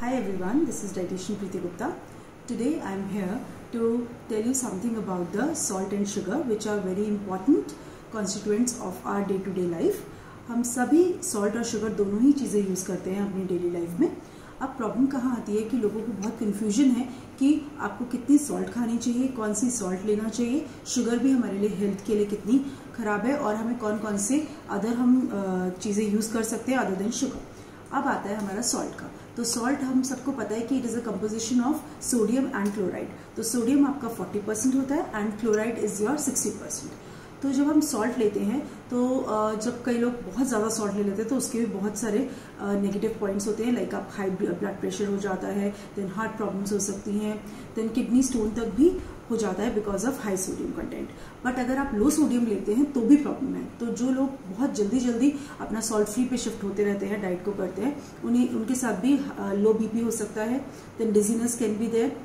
Hi everyone, this is dietitian Preeti Gupta. Today I am here to tell you something about the salt and sugar which are very important constituents of our day-to-day life. हम सभी salt और sugar दोनों ही चीज़ें use करते हैं अपनी daily life में. अब प्रॉब्लम कहाँ आती है कि लोगों को बहुत कन्फ्यूजन है कि आपको कितनी सॉल्ट खानी चाहिए, कौन सी सॉल्ट लेना चाहिए, शुगर भी हमारे लिए हेल्थ के लिए कितनी ख़राब है और हमें कौन कौन से अदर हम चीज़ें यूज़ कर सकते हैं अदर देन शुगर. अब आता है हमारा सॉल्ट का. तो सॉल्ट हम सबको पता है कि it is a composition of sodium and chloride. तो सोडियम आपका 40% होता है एंड क्लोराइड इज़ योर 60%. तो जब हम सॉल्ट लेते हैं तो जब कई लोग बहुत ज़्यादा सॉल्ट ले लेते हैं तो उसके भी बहुत सारे नेगेटिव पॉइंट्स होते हैं. लाइक आप हाई ब्लड प्रेशर हो जाता है, देन हार्ट प्रॉब्लम्स हो सकती हैं, देन किडनी स्टोन तक भी हो जाता है because of high sodium content. But अगर आप लो सोडियम लेते हैं तो भी प्रॉब्लम है. तो जो लोग बहुत जल्दी अपना सॉल्ट फ्री पे शिफ्ट होते रहते हैं, डाइट को करते हैं, उनके साथ भी लो बीपी हो सकता है. Then dizziness can be there.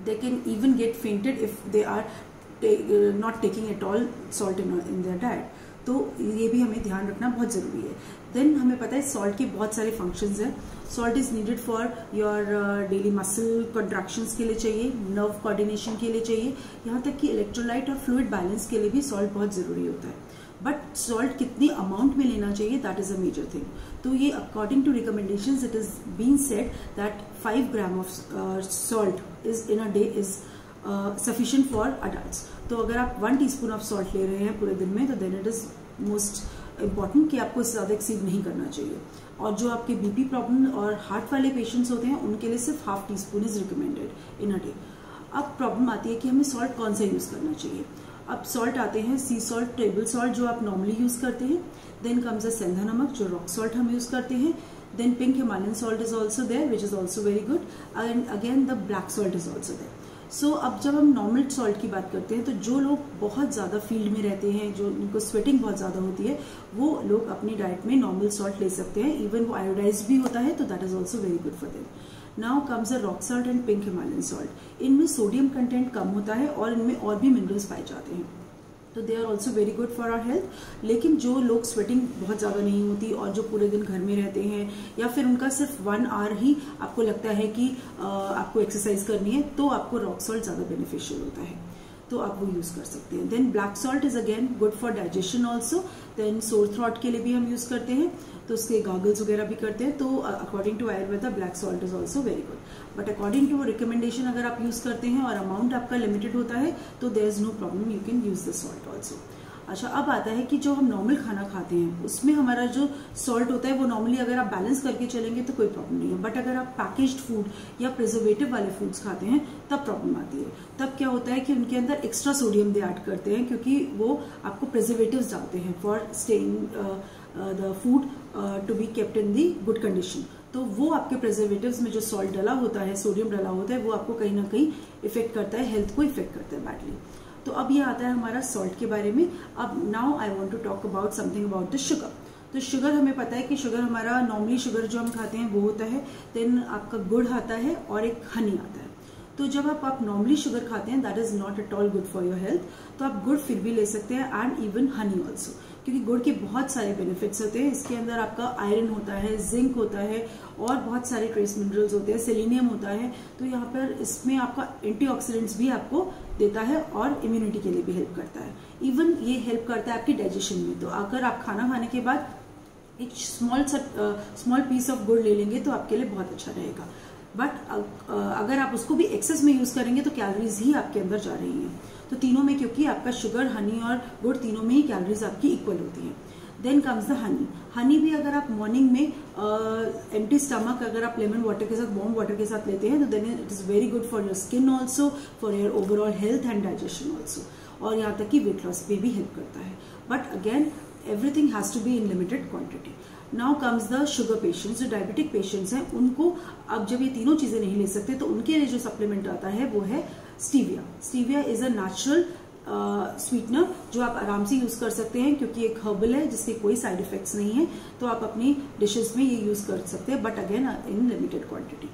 They can even get fainted if they are not taking at all salt in their diet. तो ये भी हमें ध्यान रखना बहुत ज़रूरी है. देन हमें पता है सॉल्ट के बहुत सारे फंक्शंस हैं. Salt is needed for your daily muscle contractions के लिए चाहिए, नर्व कोऑर्डिनेशन के लिए चाहिए, यहाँ तक कि इलेक्ट्रोलाइट और फ्लूइड बैलेंस के लिए भी सॉल्ट बहुत ज़रूरी होता है. बट सॉल्ट कितनी अमाउंट में लेना चाहिए, that is a major thing. तो ये according to recommendations it is been said that 5 gram of salt is in a day is sufficient for adults. तो अगर आप 1 टीस्पून ऑफ सॉल्ट ले रहे हैं पूरे दिन में तो then it is most important कि आपको इससे ज़्यादा एक्सीड नहीं करना चाहिए. और जो आपके बीपी प्रॉब्लम और हार्ट वाले पेशेंट्स होते हैं उनके लिए सिर्फ half teaspoon is recommended in a day. अब प्रॉब्लम आती है कि हमें सॉल्ट कौन सा यूज़ करना चाहिए. अब सॉल्ट आते हैं सी सॉल्ट, टेबल सॉल्ट जो आप नॉर्मली यूज़ करते हैं. देन कम्स अ सेंधा नमक जो रॉक सॉल्ट हम यूज़ करते हैं. Then pink Himalayan salt is also there which is also very good. And again the black salt is also there. So अब जब हम नॉर्मल सॉल्ट की बात करते हैं तो जो लोग बहुत ज़्यादा फील्ड में रहते हैं, जो उनको स्वेटिंग बहुत ज़्यादा होती है, वो लोग अपनी डाइट में नॉर्मल सॉल्ट ले सकते हैं. इवन वो आयोडाइज भी होता है तो that is also very good for them. Now comes a rock salt and pink Himalayan salt. इनमें सोडियम कंटेंट कम होता है और इनमें और भी मिनरल्स पाए जाते हैं. तो they are also very good for our health. लेकिन जो लोग स्वेटिंग बहुत ज़्यादा नहीं होती और जो पूरे दिन घर में रहते हैं या फिर उनका सिर्फ 1 आवर ही आपको लगता है कि आपको एक्सरसाइज करनी है, तो आपको रॉक सॉल्ट ज़्यादा बेनिफिशियल होता है, तो आप वो यूज़ कर सकते हैं. Then black salt is again good for digestion also. Then sore throat के लिए भी हम यूज़ करते हैं, तो उसके गॉगल्स वगैरह भी करते हैं. तो according to Ayurveda black salt is also very good. But according to recommendation अगर आप यूज़ करते हैं और अमाउंट आपका लिमिटेड होता है तो there is no problem, you can use the salt also. अच्छा, अब आता है कि जो हम नॉर्मल खाना खाते हैं उसमें हमारा जो सॉल्ट होता है वो नॉर्मली अगर आप बैलेंस करके चलेंगे तो कोई प्रॉब्लम नहीं है. बट अगर आप पैकेज्ड फूड या प्रिजर्वेटिव वाले फूड्स खाते हैं तब प्रॉब्लम आती है. तब क्या होता है कि उनके अंदर एक्स्ट्रा सोडियम दे ऐड करते हैं क्योंकि वो आपको प्रिजर्वेटिव्स डालते हैं for staying the food to be kept in the good condition. तो वो आपके प्रिजर्वेटिव्स में जो सॉल्ट डला होता है, सोडियम डला होता है, वो आपको कहीं ना कहीं इफेक्ट करता है, हेल्थ को इफेक्ट करता है बैडली. तो अब ये आता है हमारा सॉल्ट के बारे में. अब now I want to talk about something about the sugar. तो शुगर हमें पता है कि शुगर हमारा नॉर्मली शुगर जो हम खाते हैं वो होता है. देन आपका गुड़ आता है और एक हनी आता है. तो जब आप नॉर्मली शुगर खाते हैं that is not at all good for your health. तो आप गुड़ फिर भी ले सकते हैं एंड इवन हनी ऑल्सो, क्योंकि गुड़ के बहुत सारे बेनिफिट्स होते हैं. इसके अंदर आपका आयरन होता है, जिंक होता है और बहुत सारे ट्रेस मिनरल्स होते हैं, सेलेनियम होता है. तो यहाँ पर इसमें आपका एंटीऑक्सीडेंट्स भी आपको देता है और इम्यूनिटी के लिए भी हेल्प करता है. इवन ये हेल्प करता है आपकी डाइजेशन में. तो अगर आप खाना खाने के बाद एक स्मॉल पीस ऑफ गुड़ ले लेंगे तो आपके लिए बहुत अच्छा रहेगा. बट अगर आप उसको भी एक्सेस में यूज करेंगे तो कैलोरीज ही आपके अंदर जा रही हैं. तो तीनों में, क्योंकि आपका शुगर, हनी और गुड़ तीनों में ही कैलोरीज आपकी इक्वल होती हैं. Then comes the honey. Honey भी अगर आप मॉर्निंग में एम्प्टी स्टमक अगर आप लेमन वाटर के साथ, वार्म वाटर के साथ लेते हैं तो then it is very good for your skin also, for your overall health and digestion also. और यहाँ तक कि वेट लॉस पे भी हेल्प करता है. But again everything has to be in limited quantity. Now comes the sugar patients. जो diabetic patients हैं उनको अब जब ये तीनों चीजें नहीं ले सकते तो उनके लिए जो सप्लीमेंट आता है वो है stevia. Stevia is a natural sweetener जो आप आराम से यूज कर सकते हैं क्योंकि एक हर्बल है जिसके कोई साइड इफेक्ट्स नहीं है. तो आप अपनी डिशेस में ये यूज कर सकते हैं, but again in limited quantity.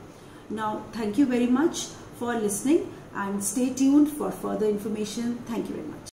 Now thank you very much for listening and stay tuned for further information. Thank you very much.